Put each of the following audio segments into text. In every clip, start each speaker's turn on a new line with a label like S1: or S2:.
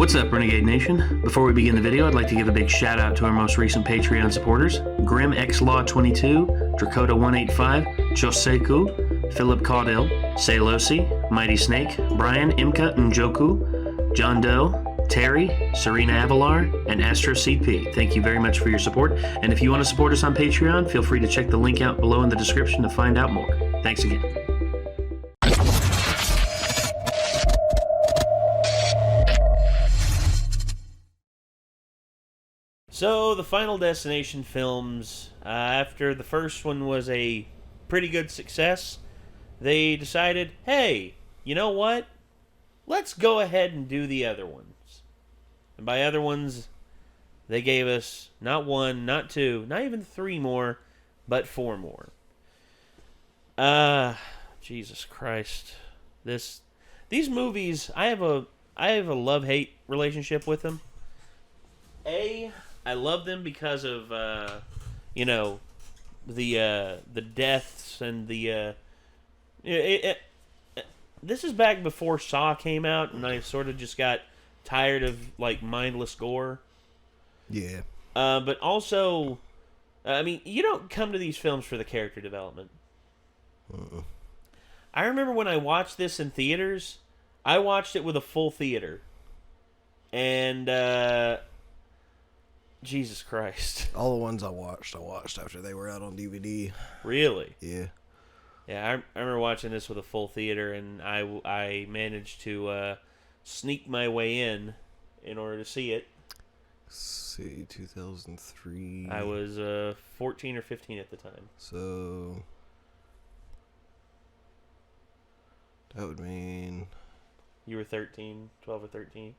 S1: What's up, Renegade Nation? Before we begin the video, I'd like to give a big shout out to our most recent Patreon supporters: Grim X Law 22, Drakota 185, Joseku, Philip Caudell, Salosi, Mighty Snake, Brian Imka Njoku, John Doe, Terry, Serena Avalar, and Astro CP. Thank you very much for your support, and if you want to support us on Patreon, feel free to check the link out below in the description to find out more. Thanks again. So, the Final Destination films, after the first one was a pretty good success, they decided, hey, you know what? Let's go ahead and do the other ones. And by other ones, they gave us not one, not two, not even three more, but four more. Jesus Christ. These movies, I have a love-hate relationship with them. I love them because of, the deaths and the, this is back before Saw came out, and I sort of just got tired of, like, mindless gore.
S2: Yeah.
S1: But also, I mean, you don't come to these films for the character development.
S2: Uh-uh.
S1: I remember when I watched this in theaters, I watched it with a full theater. And, Jesus Christ.
S2: All the ones I watched after they were out on DVD.
S1: Really?
S2: Yeah.
S1: Yeah, I remember watching this with a full theater, and I managed to sneak my way in order to see it.
S2: Let's see, 2003.
S1: I was 14 or 15 at the time.
S2: So that would mean
S1: You were 13, 12 or 13?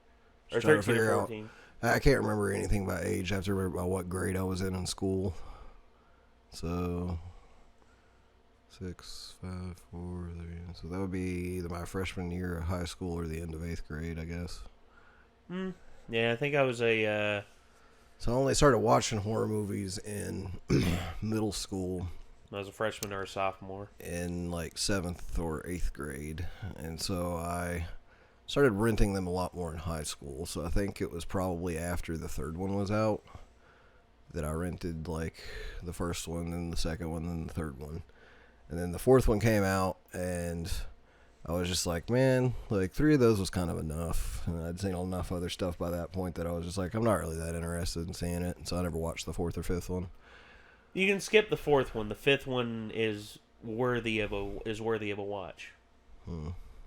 S1: Or
S2: just trying to
S1: 13
S2: figure
S1: or
S2: out.
S1: 14?
S2: I can't remember anything by age. I have to remember by what grade I was in school. So 6, 5, 4, 3. So that would be either my freshman year of high school or the end of 8th grade, I guess.
S1: Yeah, I think I was
S2: So I only started watching horror movies in middle school.
S1: I was a freshman or a sophomore.
S2: In like 7th or 8th grade. And so I started renting them a lot more in high school. So I think it was probably after the third one was out that I rented like the first one, then the second one, then the third one. And then the fourth one came out, and I was just like, man, like 3 of those was kind of enough. And I'd seen enough other stuff by that point that I was just like, I'm not really that interested in seeing it. And so I never watched the 4th or 5th one.
S1: You can skip the 4th one. The 5th one is worthy of a watch.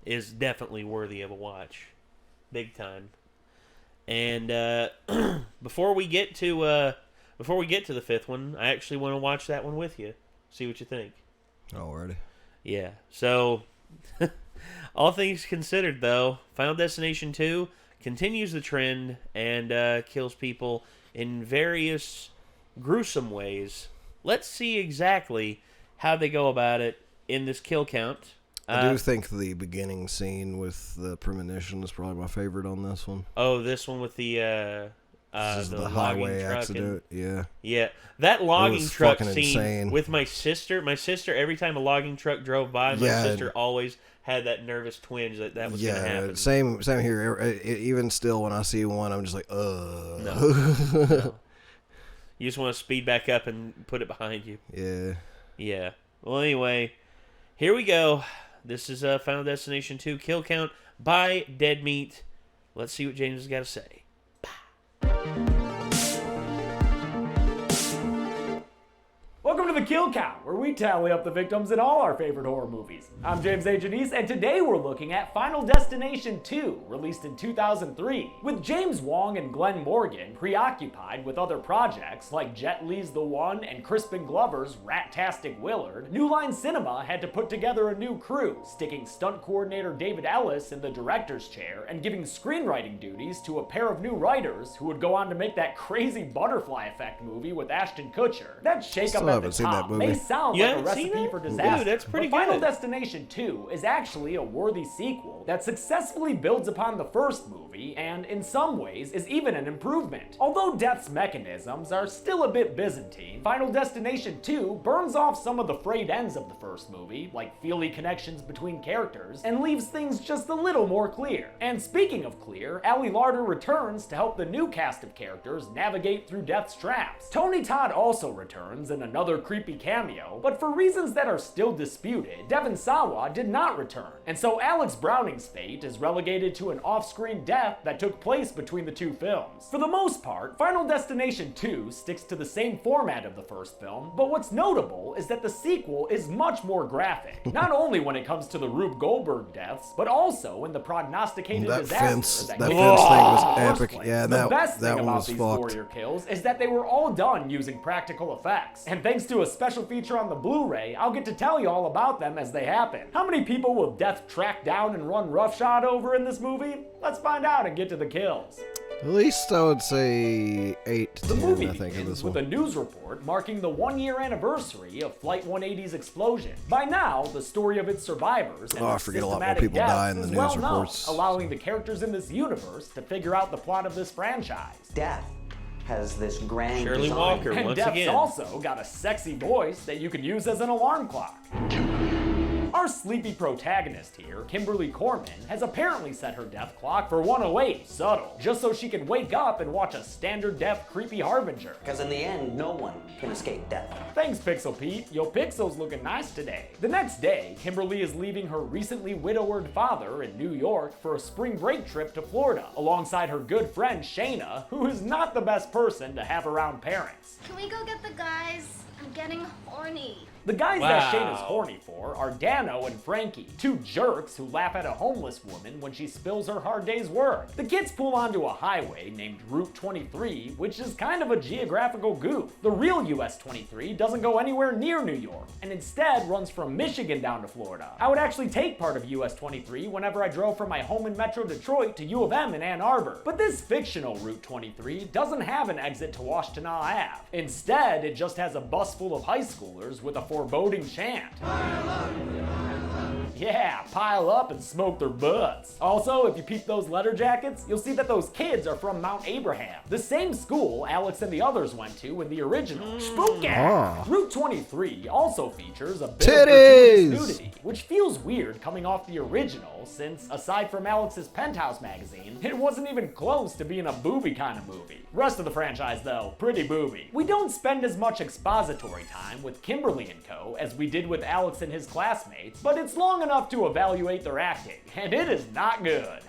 S1: Is definitely worthy of a watch, big time. And before we get to the 5th one, I actually want to watch that one with you. See what you think.
S2: Alrighty.
S1: Yeah. So, all things considered, though, Final Destination 2 continues the trend and kills people in various gruesome ways. Let's see exactly how they go about it in this kill count.
S2: I do think the beginning scene with the premonition is probably my favorite on this one.
S1: Oh, this one with the
S2: highway accident.
S1: Yeah, that logging truck scene
S2: insane.
S1: with my sister. My sister, every time a logging truck drove by, my sister always had that nervous twinge that was going to happen.
S2: Same here. Even still, when I see one, I'm just like,
S1: No. You just want to speed back up and put it behind you. Yeah. Well, anyway, here we go. This is Final Destination 2 Kill Count by Dead Meat. Let's see what James has got to say.
S3: Welcome to the Kill Count, where we tally up the victims in all our favorite horror movies. I'm James A. Janice, and today we're looking at Final Destination 2, released in 2003. With James Wong and Glenn Morgan preoccupied with other projects like Jet Li's The One and Crispin Glover's Rat-tastic Willard, New Line Cinema had to put together a new crew, sticking stunt coordinator David Ellis in the director's chair and giving screenwriting duties to a pair of new writers who would go on to make that crazy Butterfly Effect movie with Ashton Kutcher. That shakeup at
S2: haven't seen that movie.
S3: May sound
S4: You
S3: like a
S4: haven't seen
S3: recipe
S4: it?
S3: for disaster,
S4: Dude, that's pretty
S3: but Final
S4: good.
S3: Destination 2 is actually a worthy sequel that successfully builds upon the first movie and, in some ways, is even an improvement. Although Death's mechanisms are still a bit Byzantine, Final Destination 2 burns off some of the frayed ends of the first movie, like feely connections between characters, and leaves things just a little more clear. And speaking of clear, Ali Larter returns to help the new cast of characters navigate through Death's traps. Tony Todd also returns in another creepy cameo, but for reasons that are still disputed, Devon Sawa did not return, and so Alex Browning's fate is relegated to an off-screen death that took place between the two films. For the most part, Final Destination 2 sticks to the same format of the first film, but what's notable is that the sequel is much more graphic, not only when it comes to the Rube Goldberg deaths, but also in the prognosticated
S2: That
S3: disaster
S2: fence
S3: that
S2: thing
S3: came
S2: was
S3: out in the first
S2: epic.
S3: place.
S2: Yeah,
S3: The best
S2: that
S3: thing
S2: one
S3: about
S2: was
S3: these
S2: fucked.
S3: warrior kills is that they were all done using practical effects, and thanks to a special feature on the Blu-ray, I'll get to tell you all about them as they happen. How many people will Death track down and run roughshod over in this movie? Let's find out and get to the kills.
S2: At least I would say 8 to
S3: The
S2: 10,
S3: movie
S2: I think, in
S3: begins
S2: this
S3: with
S2: one.
S3: a news report marking the 1-year anniversary of Flight 180's explosion. By now, the story of its survivors and
S2: Oh, I
S3: their
S2: forget a lot more
S3: systematic
S2: people die
S3: deaths
S2: in the
S3: is
S2: news
S3: well known,
S2: reports.
S3: allowing the characters in this universe to figure out the plot of this franchise.
S5: Death has this grand
S4: Shirley
S5: design.
S4: Walker,
S3: And
S4: once
S3: Death's
S4: again.
S3: also got a sexy voice that you can use as an alarm clock. Our sleepy protagonist here, Kimberly Corman, has apparently set her death clock for 108, subtle, just so she can wake up and watch a standard death creepy harbinger.
S5: Because in the end, no one can escape death.
S3: Thanks, Pixel Pete. Your pixel's looking nice today. The next day, Kimberly is leaving her recently widowered father in New York for a spring break trip to Florida, alongside her good friend Shayna, who is not the best person to have around parents.
S6: Can we go get the guys? I'm getting horny.
S3: The guys that
S4: Wow.
S3: Shayna's horny for are Dano and Frankie, two jerks who laugh at a homeless woman when she spills her hard day's work. The kids pull onto a highway named Route 23, which is kind of a geographical goof. The real US 23 doesn't go anywhere near New York, and instead runs from Michigan down to Florida. I would actually take part of US 23 whenever I drove from my home in Metro Detroit to U of M in Ann Arbor. But this fictional Route 23 doesn't have an exit to Washtenaw Ave. Instead, it just has a bus full of high schoolers with a foreboding chant. Yeah, pile up and smoke their butts. Also, if you peep those letter jackets, you'll see that those kids are from Mount Abraham, the same school Alex and the others went to in the original. Spooky! Route 23 also features a bit of
S2: Titties!
S3: gratuitous nudity, which feels weird coming off the original, since aside from Alex's Penthouse magazine, it wasn't even close to being a booby kind of movie. Rest of the franchise, though, pretty booby. We don't spend as much expository time with Kimberly and co. as we did with Alex and his classmates, but it's long enough to evaluate their acting, and it is not good.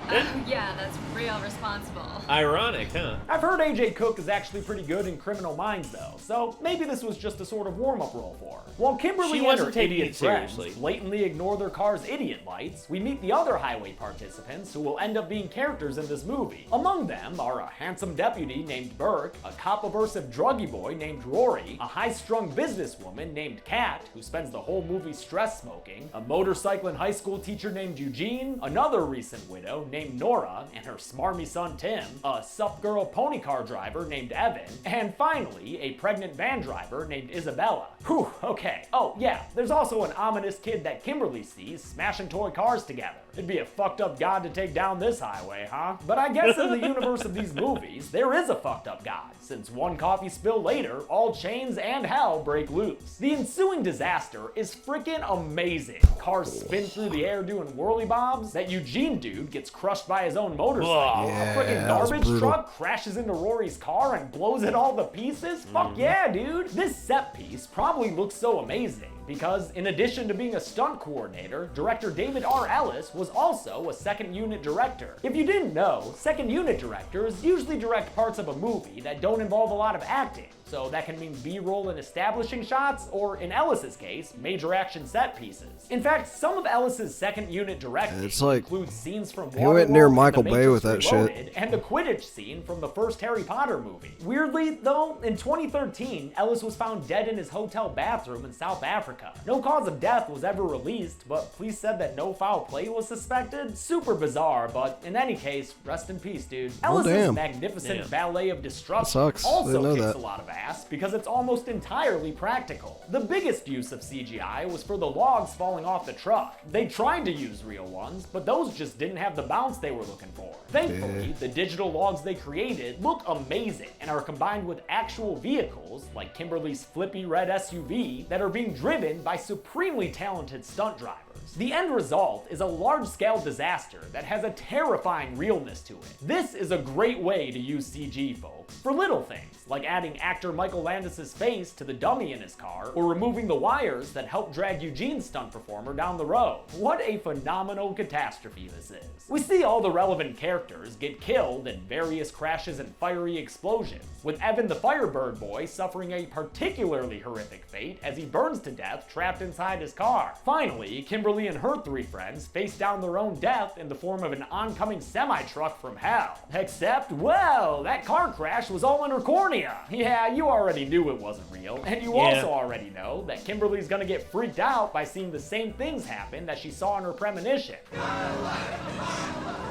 S7: Yeah, that's real responsible.
S4: Ironic, huh?
S3: I've heard AJ Cook is actually pretty good in Criminal Minds, though, so maybe this was just a sort of warm-up role for her. While Kimberly
S4: She
S3: and
S4: wasn't
S3: her
S4: taking
S3: idiot
S4: it
S3: friends
S4: seriously.
S3: blatantly ignore their car's idiot lights, we meet the other highway participants who will end up being characters in this movie. Among them are a handsome deputy named Burke, a cop-aversive druggy boy named Rory, a high-strung businesswoman named Kat, who spends the whole movie stress smoking, a motorcycling high school teacher named Eugene, another recent widow named Nora, and her smarmy son Tim, a sup girl pony car driver named Evan, and finally, a pregnant van driver named Isabella. Whew, okay. Oh, yeah, there's also an ominous kid that Kimberly sees smashing toy cars together. It'd be a fucked up god to take down this highway, huh? But I guess in the universe of these movies, there is a fucked up god, since one coffee spill later, all chains and hell break loose. The ensuing disaster is freaking amazing. Cars spin through the air doing whirly bobs, that Eugene dude gets crushed by his own motorcycle,
S2: Yeah,
S3: a freaking
S2: that was
S3: garbage
S2: brutal.
S3: truck crashes into Rory's car and blows it all to pieces? Fuck yeah, dude! This set piece probably looks so amazing because in addition to being a stunt coordinator, director David R. Ellis was also a second unit director. If you didn't know, second unit directors usually direct parts of a movie that don't involve a lot of acting. So that can mean B-roll and establishing shots, or in Ellis's case, major action set pieces. In fact, some of Ellis's second unit directing
S2: It's like,
S3: includes scenes from
S2: he went near
S3: Waterworld and
S2: Michael
S3: The
S2: Bay
S3: Matrix
S2: with that shit.
S3: Reloaded, and the Quidditch scene from the first Harry Potter movie. Weirdly, though, in 2013, Ellis was found dead in his hotel bathroom in South Africa. Africa. No cause of death was ever released, but police said that no foul play was suspected. Super bizarre, but in any case, rest in peace, dude. Ellis's magnificent ballet of destruction also kicks a lot of ass because it's almost entirely practical. The biggest use of CGI was for the logs falling off the truck. They tried to use real ones, but those just didn't have the bounce they were looking for. Thankfully, the digital logs they created look amazing and are combined with actual vehicles like Kimberly's flippy red SUV that are being driven by supremely talented stunt drivers. The end result is a large-scale disaster that has a terrifying realness to it. This is a great way to use CG, folks, for little things, like adding actor Michael Landis' face to the dummy in his car, or removing the wires that help drag Eugene's stunt performer down the road. What a phenomenal catastrophe this is. We see all the relevant characters get killed in various crashes and fiery explosions, with Evan the Firebird boy suffering a particularly horrific fate as he burns to death trapped inside his car. Finally, Kimberly and her 3 friends face down their own death in the form of an oncoming semi-truck from hell. Except, well, that car crash was all in her cornea. Yeah, you already knew it wasn't real, and you also already know that Kimberly's gonna get freaked out by seeing the same things happen that she saw in her premonition.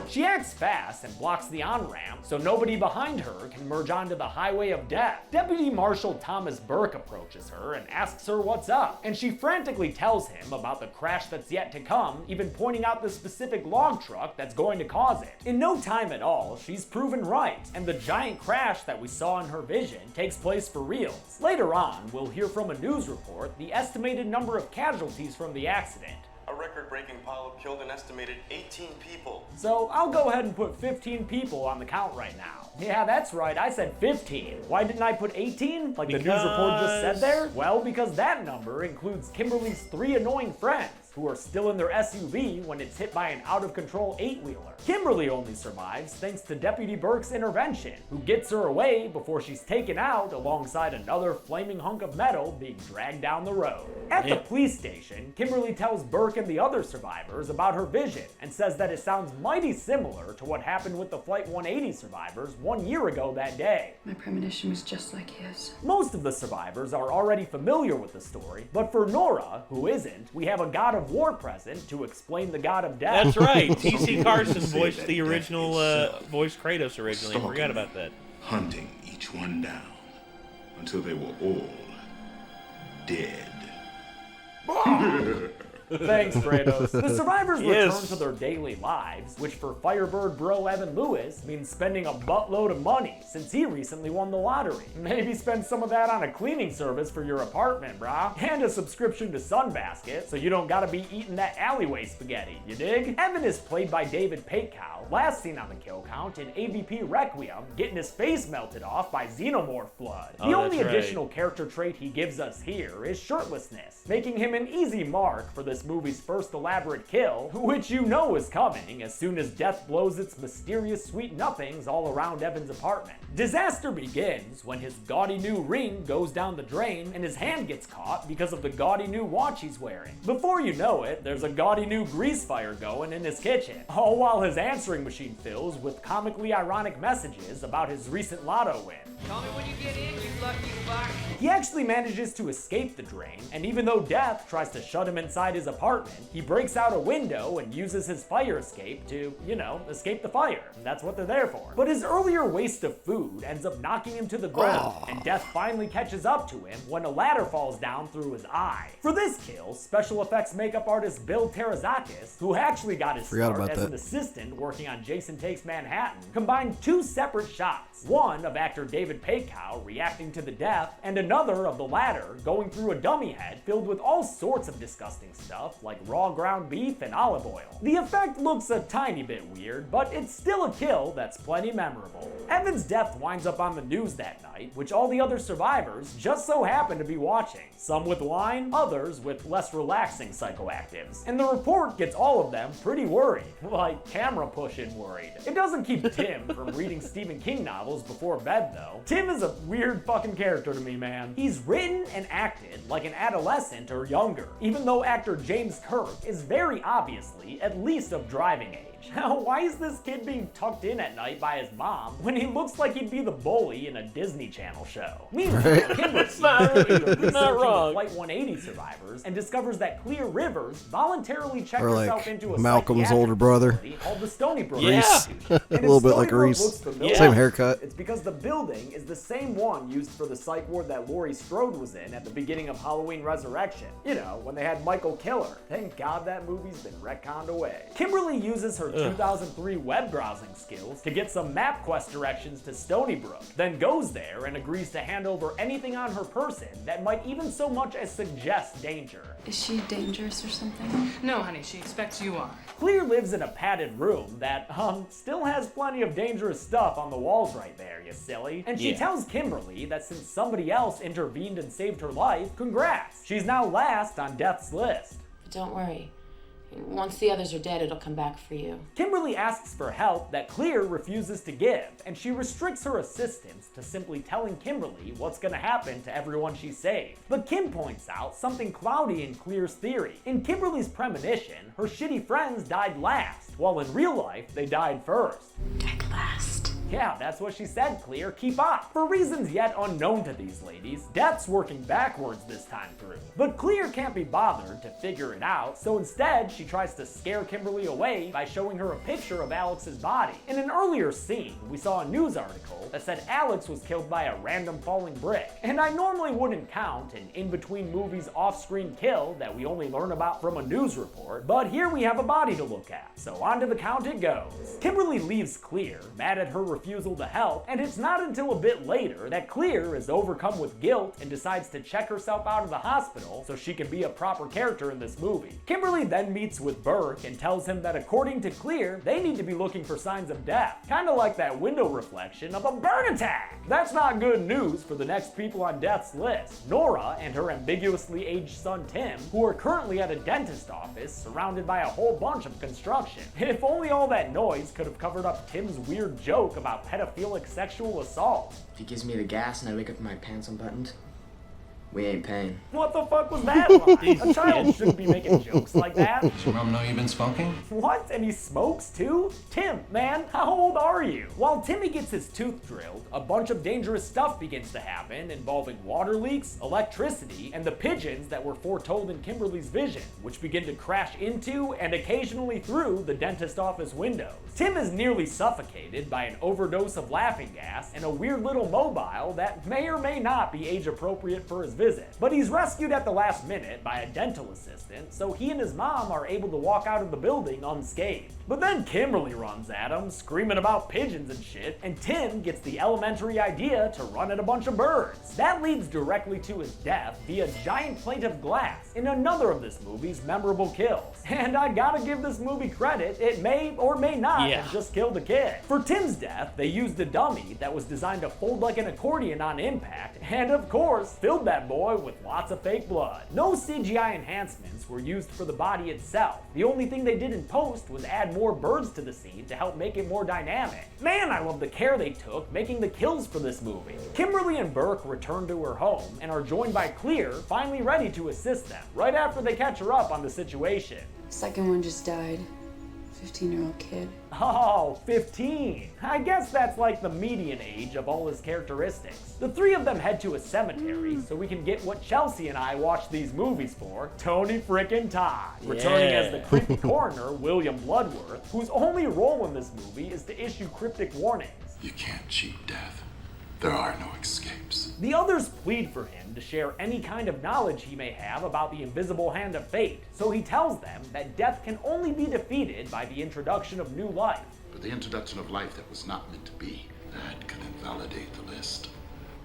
S3: She acts fast and blocks the on-ramp so nobody behind her can merge onto the highway of death. Deputy Marshal Thomas Burke approaches her and asks her what's up, and she frantically tells him about the crash that's yet to come, even pointing out the specific log truck that's going to cause it. In no time at all, she's proven right, and the giant crash that we saw in her vision takes place for reals. Later on, we'll hear from a news report the estimated number of casualties from the accident.
S4: A record-breaking pileup killed an estimated 18 people.
S3: So I'll go ahead and put 15 people on the count right now. Yeah, that's right, I said 15. Why didn't I put 18, like the news report just said there? Well, because that number includes Kimberly's 3 annoying friends, who are still in their SUV when it's hit by an out-of-control 8-wheeler. Kimberly only survives thanks to Deputy Burke's intervention, who gets her away before she's taken out alongside another flaming hunk of metal being dragged down the road. At the police station, Kimberly tells Burke and the other survivors about her vision and says that it sounds mighty similar to what happened with the Flight 180 survivors 1 year ago that day.
S8: My premonition was just like his.
S3: Most of the survivors are already familiar with the story, but for Nora, who isn't, we have a god of war present to explain the god of death.
S9: That's right. T.C. Carson voiced the original, voiced Kratos originally. I forgot about that.
S10: Hunting each one down until they were all dead.
S3: Thanks, Kratos. The survivors return to their daily lives, which for Firebird bro Evan Lewis means spending a buttload of money since he recently won the lottery. Maybe spend some of that on a cleaning service for your apartment, brah. And a subscription to Sunbasket so you don't gotta be eating that alleyway spaghetti, you dig? Evan is played by David Patecow, last seen on the kill count in AVP Requiem, getting his face melted off by Xenomorph blood. The only additional character trait he gives us here is shirtlessness, making him an easy mark for this movie's first elaborate kill, which you know is coming as soon as death blows its mysterious sweet nothings all around Evan's apartment. Disaster begins when his gaudy new ring goes down the drain and his hand gets caught because of the gaudy new watch he's wearing. Before you know it, there's a gaudy new grease fire going in his kitchen, all while his answering machine fills with comically ironic messages about his recent lotto win.
S11: Call me when you get in, you lucky fuck.
S3: He actually manages to escape the drain, and even though Death tries to shut him inside his apartment, he breaks out a window and uses his fire escape to, you know, escape the fire. And that's what they're there for. But his earlier waste of food ends up knocking him to the ground, and Death finally catches up to him when a ladder falls down through his eye. For this kill, special effects makeup artist Bill Terazakis, who actually got his start as an assistant working on Jason Takes Manhattan, combined 2 separate shots. One of actor David Patecow reacting to the death, and another of the latter going through a dummy head filled with all sorts of disgusting stuff like raw ground beef and olive oil. The effect looks a tiny bit weird, but it's still a kill that's plenty memorable. Evan's death winds up on the news that night, which all the other survivors just so happen to be watching. Some with wine, others with less relaxing psychoactives. And the report gets all of them pretty worried, like camera pushing worried. It doesn't keep Tim from reading Stephen King novels before bed though. Tim is a weird fucking character to me, man. He's written and acted like an adolescent or younger, even though actor James Kirk is very obviously at least of driving age. Now, why is this kid being tucked in at night by his mom when he looks like he'd be the bully in a Disney Channel show? Meanwhile, Kimbrough
S9: not wrong.
S3: Flight 180 survivors and discovers that Clear Rivers voluntarily checked
S2: Or
S3: herself
S2: like
S3: into a
S2: Malcolm's
S3: psychiatric
S2: older brother.
S3: facility called the Stony Brook
S9: Yeah.
S3: Institute.
S2: A
S3: And
S2: little
S3: if
S2: bit
S3: Stony
S2: like
S3: Brook
S2: Reese.
S3: looks familiar,
S2: Same haircut.
S3: it's because the building is the same one used for the psych ward that Laurie Strode was in at the beginning of Halloween Resurrection. You know, when they had Michael Killer. Thank God that movie's been retconned away. Kimberly uses her 2003 web browsing skills to get some MapQuest directions to Stony Brook, then goes there and agrees to hand over anything on her person that might even so much as suggest danger.
S8: Is she dangerous or something?
S11: No, honey, she expects you are.
S3: Clear lives in a padded room that, still has plenty of dangerous stuff on the walls right there, you silly. And she tells Kimberly that since somebody else intervened and saved her life, congrats. She's now last on death's list.
S12: But don't worry. Once the others are dead, it'll come back for you.
S3: Kimberly asks for help that Clear refuses to give, and she restricts her assistance to simply telling Kimberly what's gonna happen to everyone she saved. But Kim points out something cloudy in Clear's theory. In Kimberly's premonition, her shitty friends died last, while in real life, they died first.
S12: Died last.
S3: Yeah, that's what she said, Clear. Keep up. For reasons yet unknown to these ladies, Death's working backwards this time through. But Clear can't be bothered to figure it out, so instead she tries to scare Kimberly away by showing her a picture of Alex's body. In an earlier scene, we saw a news article that said Alex was killed by a random falling brick. And I normally wouldn't count an in-between movies off-screen kill that we only learn about from a news report, but here we have a body to look at. So on to the count it goes. Kimberly leaves Clear, mad at her refusal to help, and it's not until a bit later that Clear is overcome with guilt and decides to check herself out of the hospital so she can be a proper character in this movie. Kimberly then meets with Burke and tells him that according to Clear, they need to be looking for signs of death, kinda like that window reflection of a burn attack. That's not good news for the next people on Death's list, Nora and her ambiguously aged son Tim, who are currently at a dentist office surrounded by a whole bunch of construction. If only all that noise could have covered up Tim's weird joke about pedophilic sexual assault.
S13: If he gives me the gas and I wake up with my pants unbuttoned, we ain't paying.
S3: What the fuck was that line? A child shouldn't be making jokes like that.
S4: Does your mom know you've been smoking?
S3: What? And he smokes too? Tim, man, how old are you? While Timmy gets his tooth drilled, a bunch of dangerous stuff begins to happen involving water leaks, electricity, and the pigeons that were foretold in Kimberly's vision, which begin to crash into and occasionally through the dentist office windows. Tim is nearly suffocated by an overdose of laughing gas and a weird little mobile that may or may not be age appropriate for his visit. But he's rescued at the last minute by a dental assistant, so he and his mom are able to walk out of the building unscathed. But then Kimberly runs at him, screaming about pigeons and shit, and Tim gets the elementary idea to run at a bunch of birds. That leads directly to his death via giant plate of glass in another of this movie's memorable kills. And I gotta give this movie credit, it may or may not have just killed a kid. For Tim's death, they used a dummy that was designed to fold like an accordion on impact, and of course, filled that boy with lots of fake blood. No CGI enhancements were used for the body itself. The only thing they did in post was add more birds to the scene to help make it more dynamic. Man, I love the care they took making the kills for this movie. Kimberly and Burke return to her home and are joined by Clear, finally ready to assist them, right after they catch her up on the situation.
S8: Second one just died. 15-year-old kid.
S3: Oh, 15. I guess that's like the median age of all his characteristics. The three of them head to a cemetery so we can get what Chelsea and I watched these movies for, Tony frickin' Todd. Returning as the creepy coroner, William Bloodworth, whose only role in this movie is to issue cryptic warnings.
S10: You can't cheat death. There are no escapes.
S3: The others plead for him to share any kind of knowledge he may have about the invisible hand of fate, so he tells them that death can only be defeated by the introduction of new life.
S10: But the introduction of life that was not meant to be, that can invalidate the list.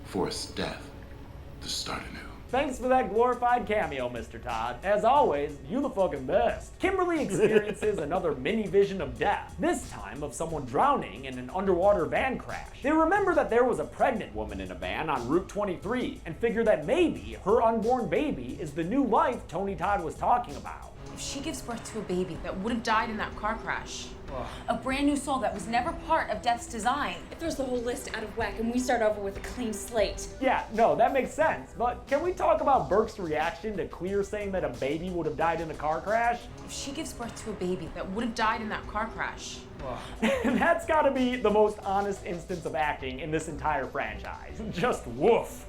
S10: Force death to start anew.
S3: Thanks for that glorified cameo, Mr. Todd. As always, you the fucking best. Kimberly experiences another mini vision of death, this time of someone drowning in an underwater van crash. They remember that there was a pregnant woman in a van on Route 23 and figure that maybe her unborn baby is the new life Tony Todd was talking about.
S7: If she gives birth to a baby that would have died in that car crash,
S11: A brand new soul that was never part of Death's design.
S7: It throws the whole list out of whack and we start over with a clean slate.
S3: Yeah, no, that makes sense. But can we talk about Burke's reaction to Clear saying that a baby would have died in a car crash?
S12: If she gives birth to a baby that would have died in that car crash.
S3: That's gotta be the most honest instance of acting in this entire franchise. Just woof.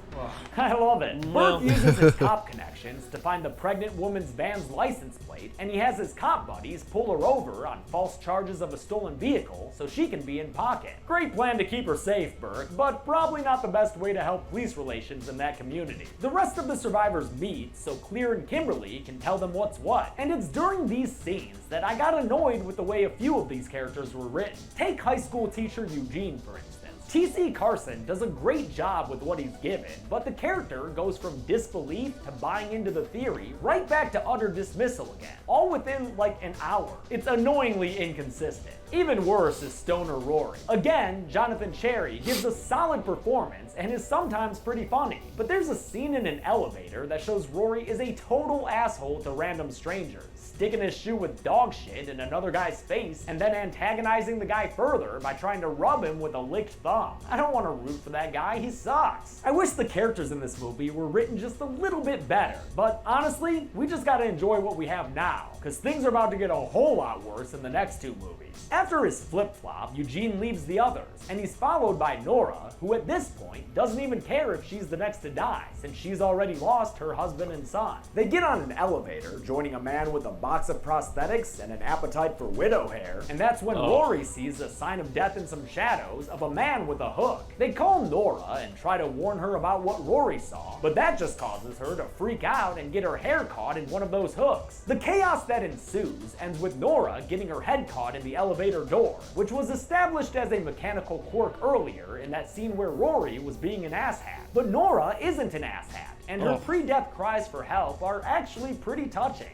S3: I love it. Burke uses his cop connections to find the pregnant woman's van's license plate, and he has his cop buddies pull her over on false charges of a stolen vehicle so she can be in pocket. Great plan to keep her safe, Burke, but probably not the best way to help police relations in that community. The rest of the survivors meet so Clear and Kimberly can tell them what's what, and it's during these scenes that I got annoyed with the way a few of these characters were written. Take high school teacher Eugene, for instance. T.C. Carson does a great job with what he's given, but the character goes from disbelief to buying into the theory right back to utter dismissal again, all within like an hour. It's annoyingly inconsistent. Even worse is Stoner Rory. Again, Jonathan Cherry gives a solid performance and is sometimes pretty funny, but there's a scene in an elevator that shows Rory is a total asshole to random strangers, sticking his shoe with dog shit in another guy's face and then antagonizing the guy further by trying to rub him with a licked thumb. I don't want to root for that guy, he sucks. I wish the characters in this movie were written just a little bit better, but honestly, we just gotta enjoy what we have now, because things are about to get a whole lot worse in the next two movies. After his flip-flop, Eugene leaves the others, and he's followed by Nora, who at this point doesn't even care if she's the next to die, since she's already lost her husband and son. They get on an elevator, joining a man with a box of prosthetics and an appetite for widow hair, and that's when Rory sees a sign of death in some shadows of a man with a hook. They call Nora and try to warn her about what Rory saw, but that just causes her to freak out and get her hair caught in one of those hooks. The chaos that ensues ends with Nora getting her head caught in the elevator door, which was established as a mechanical quirk earlier in that scene where Rory was being an asshat. But Nora isn't an asshat, and her pre-death cries for help are actually pretty touching.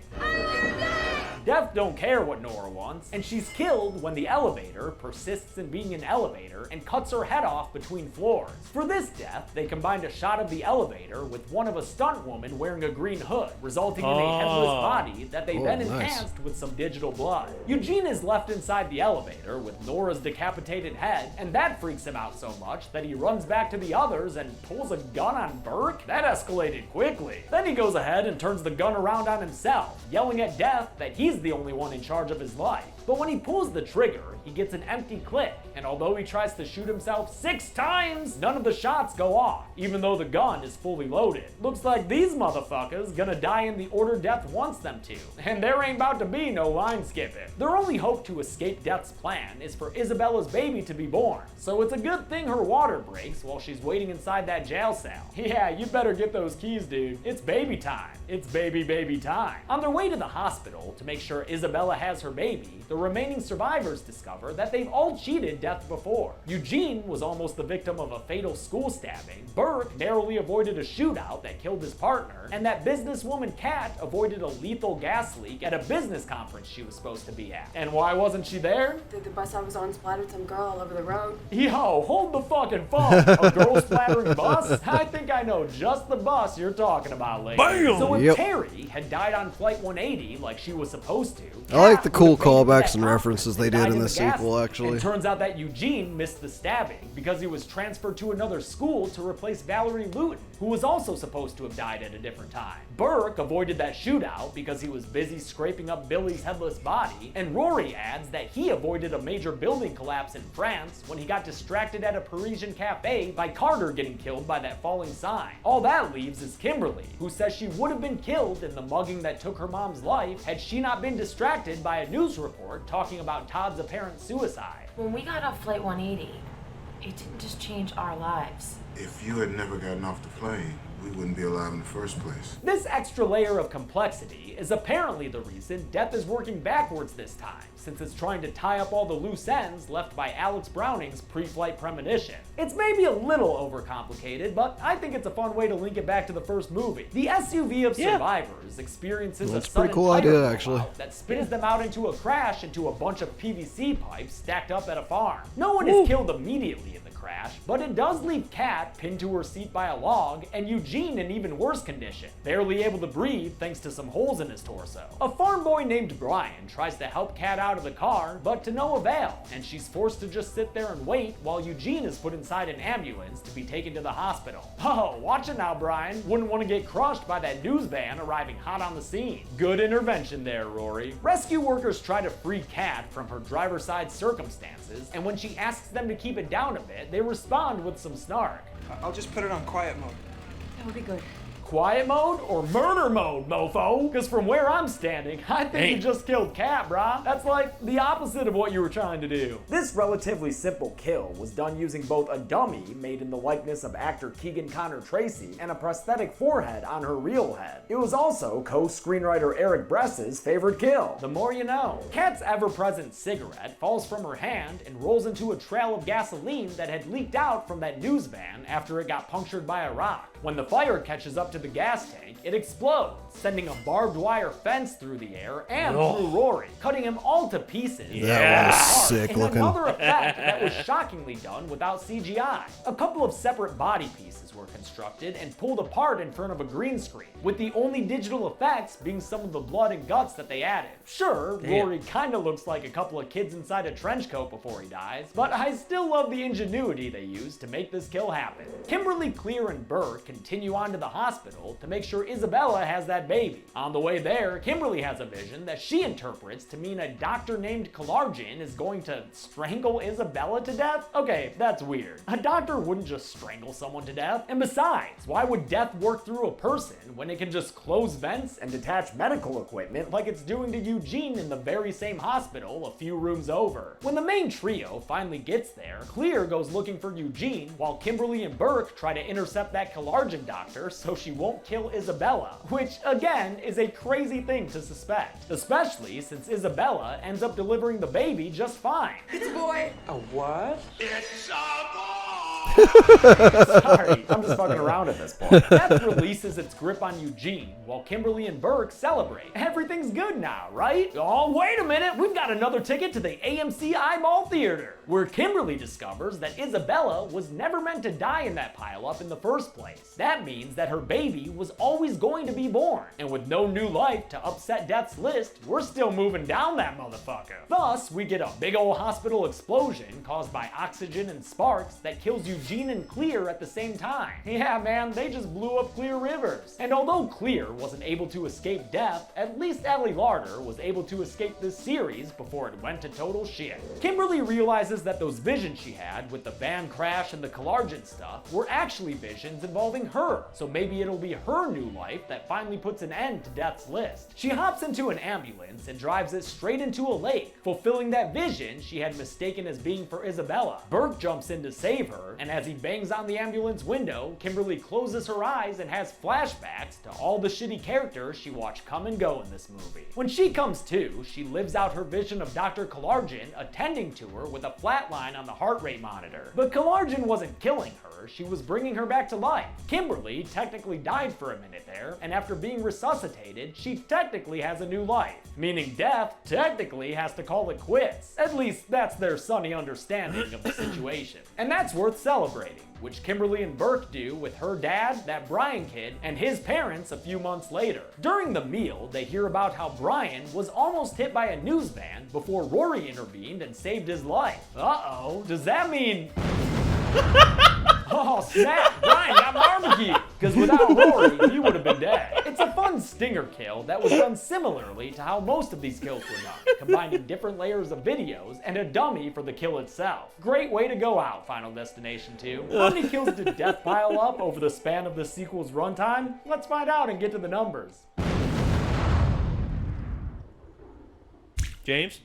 S3: Death don't care what Nora wants, and she's killed when the elevator persists in being an elevator and cuts her head off between floors. For this death, they combined a shot of the elevator with one of a stunt woman wearing a green hood, resulting in a headless body that they then enhanced with some digital blood. Eugene is left inside the elevator with Nora's decapitated head, and that freaks him out so much that he runs back to the others and pulls a gun on Burke. That escalated quickly. Then he goes ahead and turns the gun around on himself, yelling at Death that he's the only one in charge of his life. But when he pulls the trigger, he gets an empty clip, and although he tries to shoot himself 6 times, none of the shots go off, even though the gun is fully loaded. Looks like these motherfuckers gonna die in the order Death wants them to, and there ain't about to be no line skipping. Their only hope to escape Death's plan is for Isabella's baby to be born, so it's a good thing her water breaks while she's waiting inside that jail cell. Yeah, you better get those keys, dude. It's baby time. It's baby time. On their way to the hospital to make sure Isabella has her baby, the remaining survivors discover that they've all cheated Death before. Eugene was almost the victim of a fatal school stabbing, Burke narrowly avoided a shootout that killed his partner, and that businesswoman Kat avoided a lethal gas leak at a business conference she was supposed to be at. And why wasn't she there?
S8: The bus I was on splattered some girl all over the road.
S3: Yo, hold the fucking phone. A girl splattering bus? I think I know just the bus you're talking about, lady.
S9: Bam!
S3: So if Terry had died on Flight 180 like she was supposed to,
S2: I like the cool callbacks and references they did in the sequel, actually.
S3: It turns out that Eugene missed the stabbing because he was transferred to another school to replace Valerie Luton, who was also supposed to have died at a different time. Burke avoided that shootout because he was busy scraping up Billy's headless body, and Rory adds that he avoided a major building collapse in France when he got distracted at a Parisian cafe by Carter getting killed by that falling sign. All that leaves is Kimberly, who says she would have been killed in the mugging that took her mom's life had she not been distracted by a news report talking about Todd's apparent suicide.
S12: When we got off Flight 180, it didn't just change our lives.
S10: If you had never gotten off the plane, we wouldn't be alive in the first place.
S3: This extra layer of complexity is apparently the reason Death is working backwards this time, since it's trying to tie up all the loose ends left by Alex Browning's pre-flight premonition. It's maybe a little overcomplicated, but I think it's a fun way to link it back to the first movie. The SUV of survivors experiences a sudden
S2: cool
S3: tire
S2: idea, actually.
S3: blowout that spins them out into a crash into a bunch of PVC pipes stacked up at a farm. No one is killed immediately in the crash, crash, but it does leave Kat pinned to her seat by a log and Eugene in even worse condition, barely able to breathe thanks to some holes in his torso. A farm boy named Brian tries to help Kat out of the car, but to no avail, and she's forced to just sit there and wait while Eugene is put inside an ambulance to be taken to the hospital. Oh, watch it now, Brian. Wouldn't want to get crushed by that news van arriving hot on the scene. Good intervention there, Rory. Rescue workers try to free Kat from her driver's side circumstances, and when she asks them to keep it down a bit, they respond with some snark.
S14: I'll just put it on quiet mode.
S11: That would be good.
S3: Quiet mode or murder mode, mofo? Because from where I'm standing, I think you just killed Kat, brah. That's like the opposite of what you were trying to do. This relatively simple kill was done using both a dummy made in the likeness of actor Keegan Connor Tracy and a prosthetic forehead on her real head. It was also co-screenwriter Eric Bress's favorite kill. The more you know. Kat's ever-present cigarette falls from her hand and rolls into a trail of gasoline that had leaked out from that news van after it got punctured by a rock. When the fire catches up to the gas tank, it explodes, sending a barbed wire fence through the air and through Rory, cutting him all to pieces.
S2: That was sick
S3: and
S2: looking.
S3: Another effect that was shockingly done without CGI. A couple of separate body pieces were constructed and pulled apart in front of a green screen, with the only digital effects being some of the blood and guts that they added. Sure, Rory kinda looks like a couple of kids inside a trench coat before he dies, but I still love the ingenuity they used to make this kill happen. Kimberly, Clear, and Burke continue on to the hospital to make sure Isabella has that baby. On the way there, Kimberly has a vision that she interprets to mean a doctor named Kalarjan is going to strangle Isabella to death? Okay, that's weird. A doctor wouldn't just strangle someone to death. And besides, why would death work through a person when it can just close vents and detach medical equipment like it's doing to Eugene in the very same hospital a few rooms over? When the main trio finally gets there, Clear goes looking for Eugene while Kimberly and Burke try to intercept that Kalarjan doctor so she won't kill Isabella, which again is a crazy thing to suspect, especially since Isabella ends up delivering the baby just fine.
S11: It's a boy.
S14: A what?
S10: It's a boy!
S3: Sorry, I'm just fucking around at this point. Death releases its grip on Eugene while Kimberly and Burke celebrate. Everything's good now, right? Oh, wait a minute, we've got another ticket to the AMC Eyeball Theater, where Kimberly discovers that Isabella was never meant to die in that pileup in the first place. That means that her baby was always going to be born, and with no new life to upset Death's list, we're still moving down that motherfucker. Thus, we get a big old hospital explosion caused by oxygen and sparks that kills Eugene and Clear at the same time. Yeah, man, they just blew up Clear Rivers. And although Clear wasn't able to escape death, at least Ellie Larder was able to escape this series before it went to total shit. Kimberly realizes that those visions she had with the van crash and the Kalarjan stuff were actually visions involving her, so maybe it'll be her new life that finally puts an end to Death's list. She hops into an ambulance and drives it straight into a lake, fulfilling that vision she had mistaken as being for Isabella. Burke jumps in to save her, and as he bangs on the ambulance window, Kimberly closes her eyes and has flashbacks to all the shitty characters she watched come and go in this movie. When she comes to, she lives out her vision of Dr. Kalarjan attending to her with a flatline on the heart rate monitor. But Kalarjan wasn't killing her, she was bringing her back to life. Kimberly technically died for a minute there, and after being resuscitated, she technically has a new life. Meaning Death technically has to call it quits. At least that's their sunny understanding of the situation. And that's worth celebrating, which Kimberly and Burke do with her dad, that Brian kid, and his parents a few months later. During the meal, they hear about how Brian was almost hit by a news van before Rory intervened and saved his life. Uh-oh, does that mean... Oh snap, Brian got barbecue! Because without Rory, he would have been dead. It's a fun stinger kill that was done similarly to how most of these kills were done, combining different layers of videos and a dummy for the kill itself. Great way to go out, Final Destination 2. How many kills did Death pile up over the span of the sequel's runtime? Let's find out and get to the numbers.
S9: James?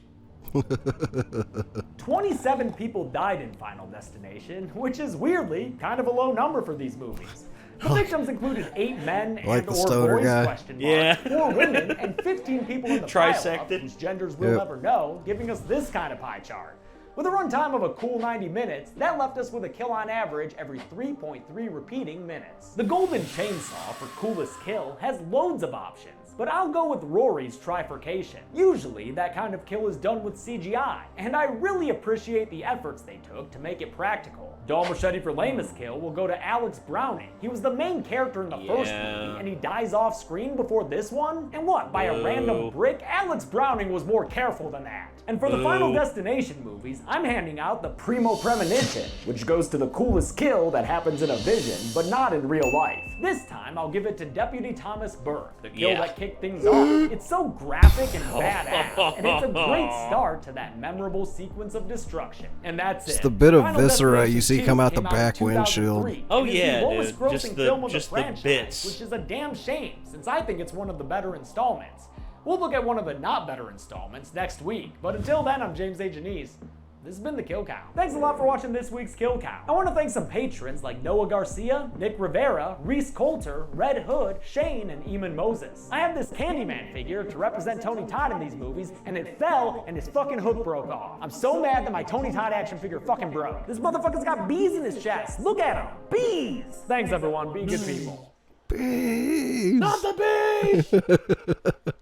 S3: 27 people died in Final Destination, which is weirdly kind of a low number for these movies. The victims included 8 men
S2: Like
S3: and
S2: the
S3: or
S2: stoner
S3: boys,
S2: guy.
S3: question mark,
S9: Yeah.
S3: 4 women, and 15 people in the
S9: Trisected.
S3: pileup whose genders we'll
S2: Yep.
S3: never know, giving us this kind of pie chart. With a runtime of a cool 90 minutes, that left us with a kill on average every 3.3 repeating minutes. The Golden Chainsaw for coolest kill has loads of options, but I'll go with Rory's trifurcation. Usually, that kind of kill is done with CGI, and I really appreciate the efforts they took to make it practical. Dull Machete for lamest kill will go to Alex Browning. He was the main character in the first movie, and he dies off screen before this one? And what, by a random brick? Alex Browning was more careful than that. And for the Final Destination movies, I'm handing out the Primo Premonition, which goes to the coolest kill that happens in a vision, but not in real life. This time, I'll give it to Deputy Thomas Burke, the kill that kicked things off. It's so graphic and badass, and it's a great start to that memorable sequence of destruction. And that's it.
S2: It's the bit of
S3: Final
S2: viscera you see
S3: 2
S2: come out the
S3: came
S2: back
S3: in
S2: windshield.
S3: 2003,
S9: Oh
S3: and is
S9: yeah,
S3: the lowest
S9: dude.
S3: grossing film of
S9: Just
S3: the
S9: the
S3: franchise,
S9: bits.
S3: which is a damn shame, since I think it's one of the better installments. We'll look at one of the not better installments next week, but until then, I'm James A. Janice. This has been the Kill Count. Thanks a lot for watching this week's Kill Count. I want to thank some patrons like Noah Garcia, Nick Rivera, Reese Coulter, Red Hood, Shane, and Eamon Moses. I have this Candyman figure to represent Tony Todd in these movies, and it fell and his fucking hook broke off. I'm so mad that my Tony Todd action figure fucking broke. This motherfucker's got bees in his chest. Look at him. Bees! Thanks everyone, be good people.
S2: Bees!
S9: Not the bees!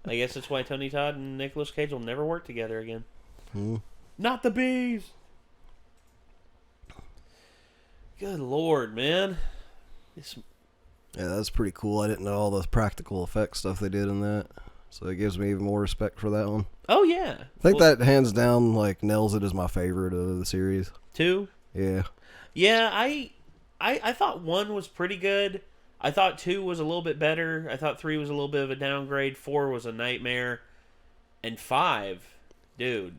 S9: I guess that's why Tony Todd and Nicolas Cage will never work together again. Not the bees! Good lord, man.
S2: Yeah, that's pretty cool. I didn't know all the practical effects stuff they did in that. So it gives me even more respect for that one.
S9: Oh, yeah.
S2: I think that hands down, like, nails it as my favorite of the series.
S9: 2?
S2: Yeah.
S9: Yeah, I thought 1 was pretty good. I thought 2 was a little bit better. I thought 3 was a little bit of a downgrade. 4 was a nightmare. And 5, dude,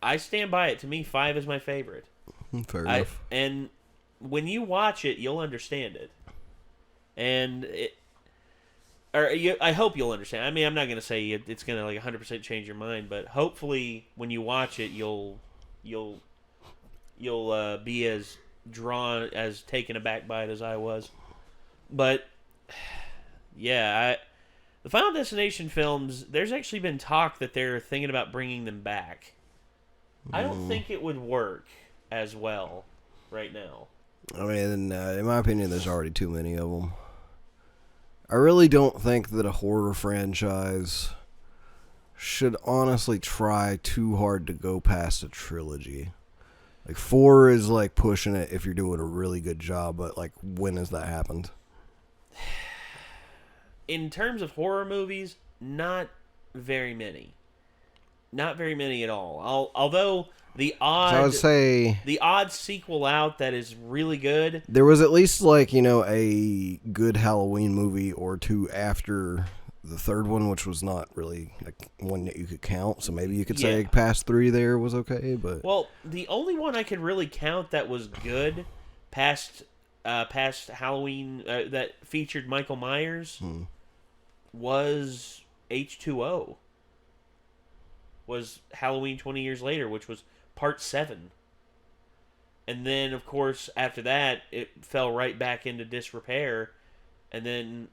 S9: I stand by it. To me, 5 is my favorite.
S2: Fair enough.
S9: And when you watch it, you'll understand it. And I hope you'll understand. I mean, I'm not going to say it's going to like 100% change your mind, but hopefully when you watch it, you'll be as drawn, as taken aback by it as I was. But yeah, the Final Destination films, there's actually been talk that they're thinking about bringing them back. I don't think it would work as well right now.
S2: I mean, in my opinion, there's already too many of them. I really don't think that a horror franchise should honestly try too hard to go past a trilogy. Like, 4 is like pushing it if you're doing a really good job, but like, when has that happened?
S9: In terms of horror movies, not very many. Not very many at all. Although the odd,
S2: so I would say
S9: the odd sequel out that is really good.
S2: There was at least like, you know, a good Halloween movie or two after the third one, which was not really like one that you could count. So maybe you could say past 3 there was okay, but
S9: well, the only one I could really count that was good past Halloween that featured Michael Myers was H2O. Was Halloween 20 years later, which was part 7. And then, of course, after that, it fell right back into disrepair. And then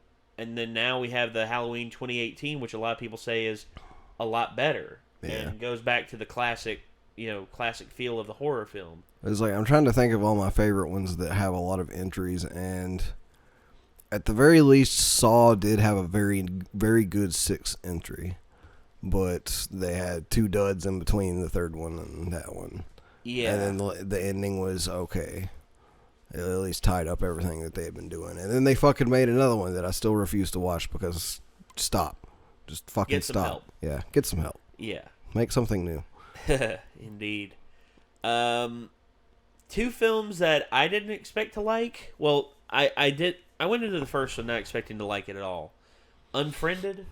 S9: now we have the Halloween 2018, which a lot of people say is a lot better.
S2: Yeah.
S9: And goes back to the classic feel of the horror film.
S2: It's like, I'm trying to think of all my favorite ones that have a lot of entries, and at the very least, Saw did have a very, very good 6th entry. But they had 2 duds in between the third one and that one. Yeah. And then the ending was okay. It at least tied up everything that they had been doing. And then they fucking made another one that I still refuse to watch because stop. Just fucking
S9: get some
S2: stop.
S9: Help.
S2: Yeah, get some help.
S9: Yeah.
S2: Make something new.
S9: Indeed. 2 films that I didn't expect to like. Well, I went into the first one not expecting to like it at all. Unfriended.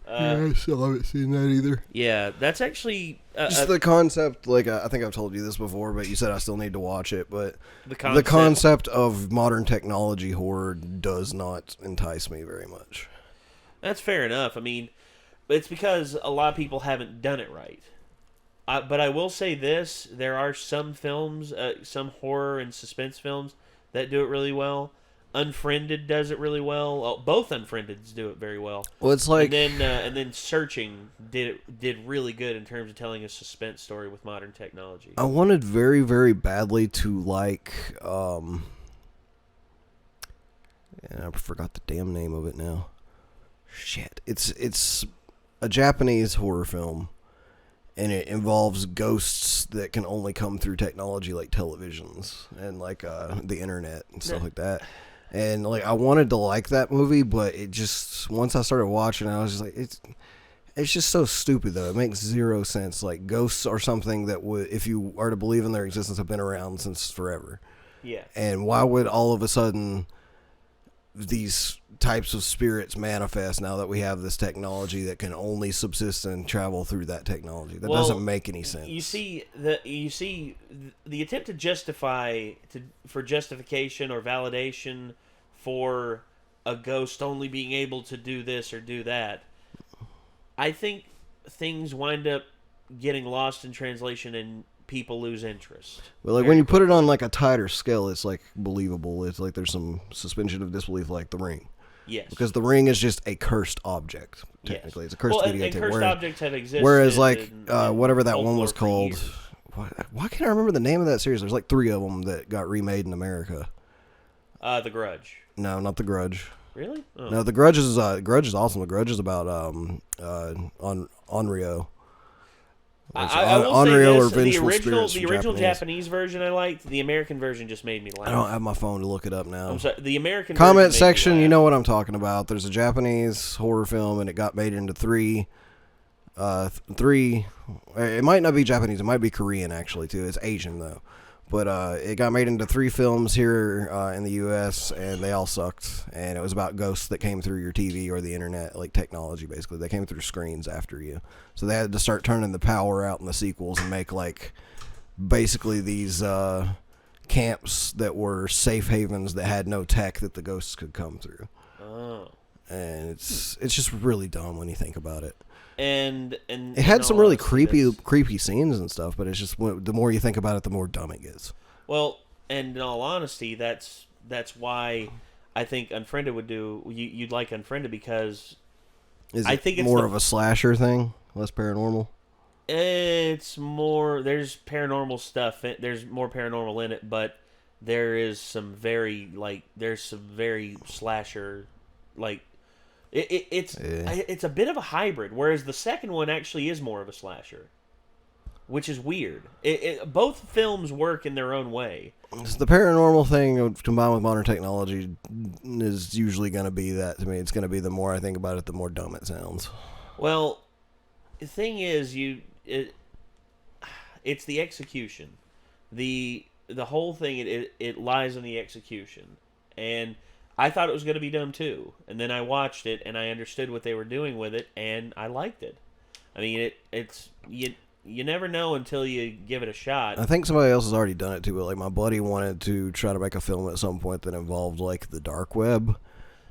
S2: Yeah, I still haven't seen that either.
S9: Yeah, that's actually
S2: just the concept. Like, I think I've told you this before, but you said I still need to watch it. But
S9: the
S2: concept of modern technology horror does not entice me very much.
S9: That's fair enough. I mean, it's because a lot of people haven't done it right. But I will say this: there are some films, some horror and suspense films that do it really well. Unfriended does it really well. Oh, both Unfriendeds do it very well.
S2: Well, it's like...
S9: And then Searching did really good in terms of telling a suspense story with modern technology.
S2: I wanted very, very badly to like... and I forgot the damn name of it now. Shit. It's a Japanese horror film, and it involves ghosts that can only come through technology like televisions and like the internet and stuff like that. And like I wanted to like that movie, but it just, once I started watching it, I was just like, it's just so stupid though. It makes zero sense. Like ghosts are something that would, if you are to believe in their existence, have been around since forever.
S9: Yeah.
S2: And why would all of a sudden these types of spirits manifest now that we have this technology that can only subsist and travel through that technology? That doesn't make any sense.
S9: You see the attempt to justify for justification or validation for a ghost only being able to do this or do that. I think things wind up getting lost in translation and people lose interest.
S2: But like when you put it on like a tighter scale, it's like believable. It's like there's some suspension of disbelief, like The Ring.
S9: Yes.
S2: Because The Ring is just a cursed object. Technically, it's a cursed videotape.
S9: And cursed objects have existed.
S2: Whereas like whatever that one was called, why can't I remember the name of that series? There's like 3 of them that got remade in America.
S9: The Grudge.
S2: No, not The Grudge.
S9: Really? Oh.
S2: No, The Grudge is awesome. The Grudge is about Onryo.
S9: I will
S2: Onryo
S9: say this,
S2: the
S9: original Japanese version I liked. The American version just made me laugh.
S2: I don't have my phone to look it up now.
S9: I'm sorry, the American
S2: comment section, you know what I'm talking about. There's a Japanese horror film, and it got made into 3. It might not be Japanese. It might be Korean actually too. It's Asian though. But it got made into 3 films here in the U.S., and they all sucked. And it was about ghosts that came through your TV or the internet, like technology, basically. They came through screens after you. So they had to start turning the power out in the sequels and make, like, basically these camps that were safe havens that had no tech that the ghosts could come through.
S9: Oh.
S2: And it's just really dumb when you think about it.
S9: And
S2: it had some really creepy scenes and stuff, but it's just the more you think about it, the more dumb it gets.
S9: Well, and in all honesty, that's why I think Unfriended would do. You'd like Unfriended because
S2: I think it's more of a slasher thing, less paranormal.
S9: It's more. There's paranormal stuff. There's more paranormal in it, but there is some very slasher like. It's a bit of a hybrid, whereas the second one actually is more of a slasher, which is weird. Both films work in their own way.
S2: It's the paranormal thing combined with modern technology is usually going to be that to me. It's going to be the more I think about it, the more dumb it sounds.
S9: Well, the thing is, it's the execution. The whole thing it lies in the execution, and I thought it was going to be dumb too, and then I watched it and I understood what they were doing with it, and I liked it. I mean, you never know until you give it a shot.
S2: I think somebody else has already done it too, but like my buddy wanted to try to make a film at some point that involved like the dark web,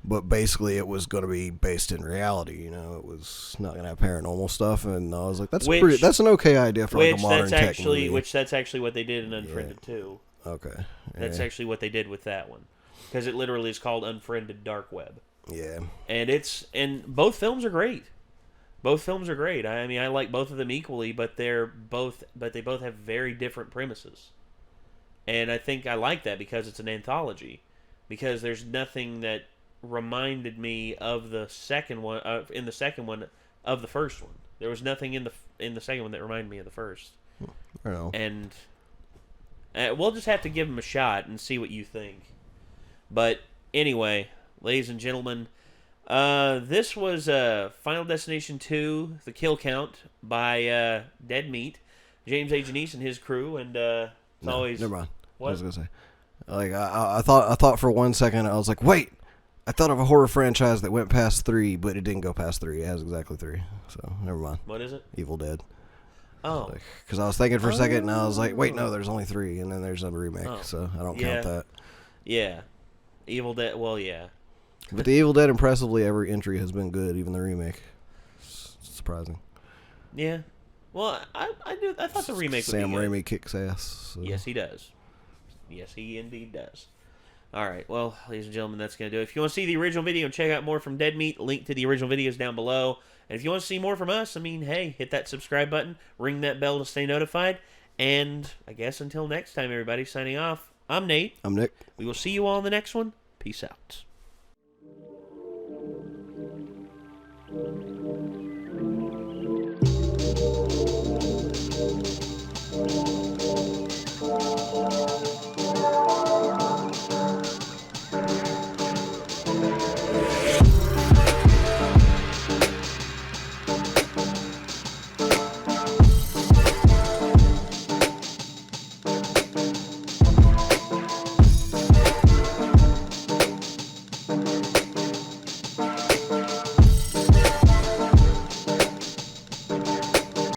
S2: but basically it was going to be based in reality. You know, it was not going to have paranormal stuff, and I was like, that's an okay idea for like a modern tech movie.
S9: Which that's actually what they did in Unfriended too.
S2: Okay,
S9: that's actually what they did with that one. Because it literally is called Unfriended Dark Web.
S2: Yeah.
S9: And both films are great. Both films are great. I mean, I like both of them equally, but they both have very different premises. And I think I like that because it's an anthology. Because there's nothing that reminded me of the second one of the first one. There was nothing in the second one that reminded me of the first.
S2: I know.
S9: And we'll just have to give them a shot and see what you think. But anyway, ladies and gentlemen, this was Final Destination 2, The Kill Count by Dead Meat, James A. Janice and his crew, and it's always...
S2: Never mind.
S9: What?
S2: I was going to say. Like, I thought for 1 second, I was like, wait, I thought of a horror franchise that went past 3, but it didn't go past 3. It has exactly 3, so never mind.
S9: What is it?
S2: Evil Dead.
S9: Oh.
S2: Because I was thinking for a second, and I was like, wait, no, there's only 3, and then there's a remake, so I don't count that.
S9: Yeah. Evil Dead, well, yeah.
S2: But the Evil Dead, impressively, every entry has been good, even the remake. It's surprising.
S9: Yeah. Well, I thought the remake would be
S2: Sam
S9: good.
S2: Raimi kicks ass. So.
S9: Yes, he does. Yes, he indeed does. All right, well, ladies and gentlemen, that's going to do it. If you want to see the original video and check out more from Dead Meat, link to the original videos down below. And if you want to see more from us, I mean, hey, hit that subscribe button, ring that bell to stay notified. And I guess until next time, everybody, signing off, I'm Nate.
S2: I'm Nick.
S9: We will see you all in the next one. Peace out.